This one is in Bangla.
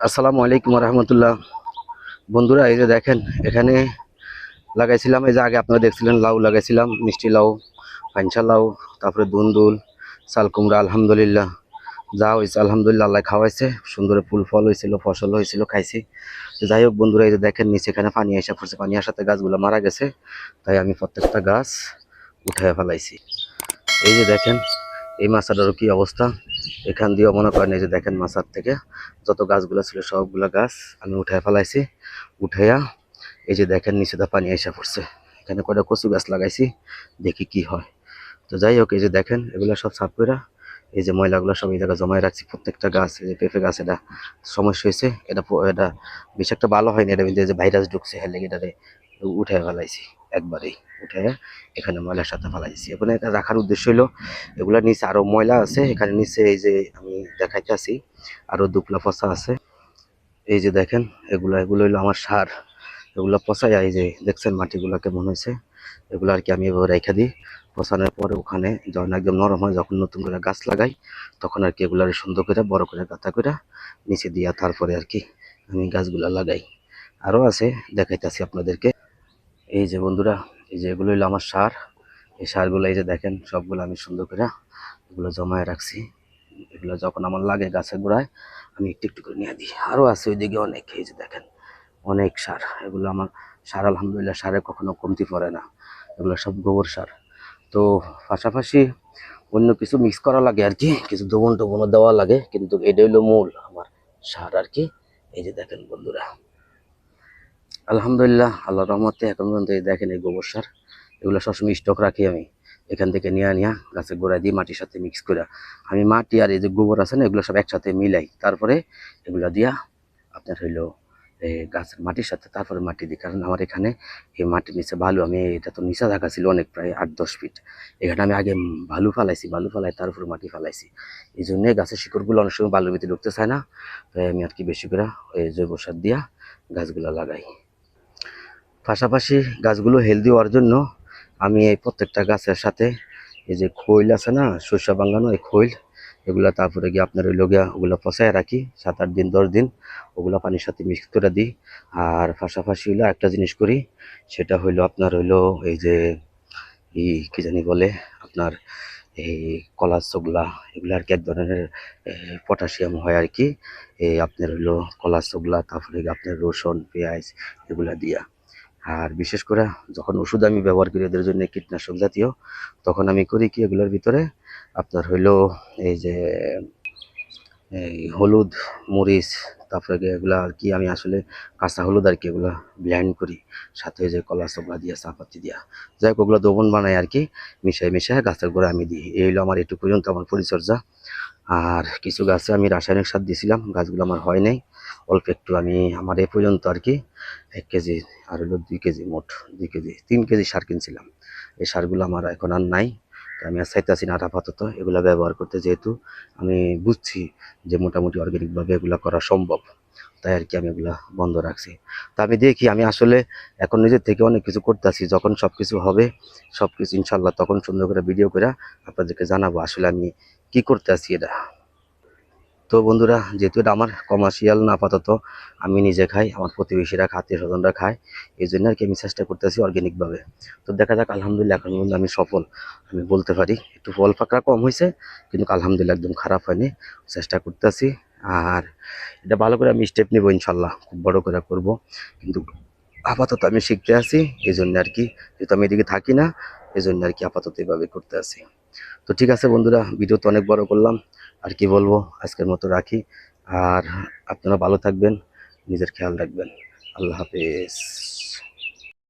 আসসালামু আলাইকুম রহমতুল্লাহ। বন্ধুরা, এই যে দেখেন এখানে লাগাইছিলাম, এই যে আগে আপনারা দেখছিলেন লাউ লাগাইছিলাম, মিষ্টি লাউ, পাঞ্চা লাউ, তারপরে দুন্দুল, চাল কুমড়া। আলহামদুলিল্লাহ যা হয়েছে আলহামদুলিল্লাহ, আল্লাহ খাওয়াইছে, সুন্দর ফুল ফল হয়েছিল, ফসল হয়েছিল, খাইছি। যাই হোক বন্ধুরা, এই যে দেখেন নিচে এখানে পানি এসে পড়ছে, পানি আসাতে গাছগুলো মারা গেছে, তাই আমি প্রত্যেকটা গাছ উঠায় ফেলাইছি। এই যে দেখেন এই মাছটারও কি অবস্থা, এখান দিয়েও মনে করেন এই যে দেখেন মাছার থেকে যত গাছগুলো ছিল সবগুলো গাছ আমি উঠায় ফেলাইছি। উঠাইয়া এই যে দেখেন নিচেটা পানি এসে পড়ছে, এখানে কয়টা কচু গাছ লাগাইছি, দেখি কি হয়। তো যাই হোক, এই যে দেখেন এগুলো সব সাফ করে এই যে ময়লাগুলো সব এই জায়গায় জমায় রাখছি। প্রত্যেকটা গাছ, এই যে পেঁপে গাছ, এটা সমস্যা হয়েছে, এটা বেশ একটা ভালো হয়নি, এটা কিন্তু এই যে ভাইরাস ঢুকছে, হেলে এটারে উঠে ফেলাইছি, একবারেই উঠে এখানে ময়লার সাথে ফেলাইছি। এখন এটা রাখার উদ্দেশ্য হলো এগুলা নিচে আরো ময়লা আছে, এখানে নিচে এই যে আমি দেখাইতেছি আরো দুপলা পচা আছে। এই যে দেখেন এগুলো এগুলো হলো আমার সার, এগুলো পচাই, এই যে দেখছেন মাটিগুলো কেমন হয়েছে, এগুলো আর কি আমি এভাবে রেখে দিই। পচানোর পরে ওখানে যখন একদম নরম হয়, যখন নতুন করে গাছ লাগাই, তখন আর কি এগুলো সুন্দর করে বড় করে গাঁথা করে নিচে দিয়া তারপরে আর কি আমি গাছগুলা লাগাই। আরও আছে, দেখাইতেছি আপনাদেরকে। এই যে বন্ধুরা, এই যে এগুলো হলো আমার সার, এই সারগুলো এই যে দেখেন সবগুলো আমি সুন্দর করে এগুলো জমায়ে রাখছি। এগুলো যখন আমার লাগে গাছের গোড়ায় আমি একটু একটু করে নিয়ে দিই। আরও আছে ওইদিকে অনেক, এই যে দেখেন অনেক সার, এগুলো আমার সার। আলহামদুলিল্লাহ সারে কখনো কমতি পড়ে না, এগুলো সব গোবর সার। তো পাশাপাশি অন্য কিছু মিক্স করা লাগে আর কি, কিছু দ্রবণ টবণও দেওয়া লাগে, কিন্তু এটা হইলো মূল আমার সার আর কি। এই যে দেখেন বন্ধুরা, আলহামদুলিল্লাহ আল্লাহর রহমতে এখন পর্যন্ত এই দেখেন এই গোবর সার, এগুলো সবসময় স্টক রাখি আমি। এখান থেকে নিয়ে নিয়ে গাছের গোড়ায় দিয়ে মাটির সাথে মিক্স করে আমি মাটি আর এই যে গোবর আছে না, এগুলো সব একসাথে মিলাই, তারপরে এগুলো দিয়া আপনার হইলো এই গাছের মাটির সাথে তারপরে মাটি দিই। কারণ আমার এখানে এই মাটির নিচে বালু, আমি এটা তো নিচা থাকা ছিল অনেক, প্রায় 8-10 ফিট, এখানে আমি আগে বালু ফালাইছি, বালু ফালাই তার উপরে মাটি ফালাইছি। এই জন্যে গাছের শিকড়গুলো অনেক সময় বালুর ভিতরে ঢুকতে চায় না, তাই আমি আর কি বেশি করে ওই জৈব সার দিয়া গাছগুলো লাগাই। পাশাপাশি গাছগুলো হেলদি হওয়ার জন্য আমি এই প্রত্যেকটা গাছের সাথে এই যে খৈল আছে না, সরষা বাঙ্গানো, এই খৈল এগুলা, তারপরে গিয়ে আপনার ওই লগিয়া ওগুলো পচায় রাখি 7-8 দিন 10 দিন, ওগুলো পানির সাথে মিক্স করে দিই। আর পাশাপাশি হইলো একটা জিনিস করি, সেটা হইলো আপনার হইলো এই যে কি জানি বলে আপনার এই কলার চোগলা, এগুলো আর কি এক ধরনের পটাশিয়াম হয় আর কি, এই আপনার হইলো কলার চোগলা, তারপরে আপনার রসুন পেঁয়াজ এগুলা দিয়া। আর বিশেষ করে যখন ওষুধ আমি ব্যবহার করি এদের জন্য কীটনাশক জাতীয়, তখন আমি করি কি এগুলোর ভিতরে আপনার হইলো এই যে এই হলুদ, মরিচ, তারপরে এগুলা আর কি আমি আসলে কাঁচা হলুদ আর কি এগুলা ব্লেন্ড করি, সাথে যে কলা চোবড়া দিয়া চাপাতি দিয়া, যাই হোক ওগুলো দ্রবণ বানাই আর কি, মিশাই মিশাই গাছের গোড়া আমি দিই। এই হলো আমার একটু পর্যন্ত আমার পরিচর্যা। আর কিছু গাছে আমি রাসায়নিক সার দিয়েছিলাম, গাছগুলো আমার হয় নাই, অল্প একটু আমি আমার এই পর্যন্ত আর কি 1 কেজি আর হলো 2 কেজি, মোট 2 কেজি 3 কেজি সার কিনছিলাম। এই সারগুলো আমার এখন আর নাই, তো আমি আর চাইতেছি না আপাতত এগুলো ব্যবহার করতে, যেহেতু আমি বুঝছি যে মোটামুটি অর্গ্যানিকভাবে এগুলো করা সম্ভব, তাই আর কি আমি এগুলা বন্ধ রাখছি। তা আমি দেখি আমি আসলে এখন নিজের থেকে অনেক কিছু করতেছি, যখন সব কিছু হবে, সব কিছু ইনশাল্লাহ তখন সুন্দর করে ভিডিও করে আপনাদেরকে জানাবো আসলে আমি কি করতে আছি এটা। তো বন্ধুরা, যেহেতু এটা আমার কমার্শিয়াল না আপাতত, আমি নিজে খাই, আমার প্রতিবেশীরা খায়, আত্মীয় স্বজনরা খায়, এই জন্য আর কি আমি চেষ্টা করতেছি অর্গ্যানিকভাবে। তো দেখা যাক, আলহামদুলিল্লাহ এখন পর্যন্ত আমি সফল, আমি বলতে পারি। একটু ফল পাকড়া কম হয়েছে, কিন্তু আলহামদুলিল্লাহ একদম খারাপ হয়নি, চেষ্টা করতেছি। আর এটা ভালো করে আমি স্টেপ নিব ইনশাল্লাহ, খুব বড় করে করব, কিন্তু আপাতত আমি শিখতে আছি, এই জন্য আর কি, যেহেতু আমি এদিকে থাকি না, এই জন্য আর কি আপাতত এভাবে করতে আছি। তো ঠিক আছে বন্ধুরা, ভিডিও তো অনেক বড় করলাম, আর কি বলবো, আজকের মতো রাখি। আর আপনারা ভালো থাকবেন, নিজের খেয়াল রাখবেন। আল্লাহ হাফেজ।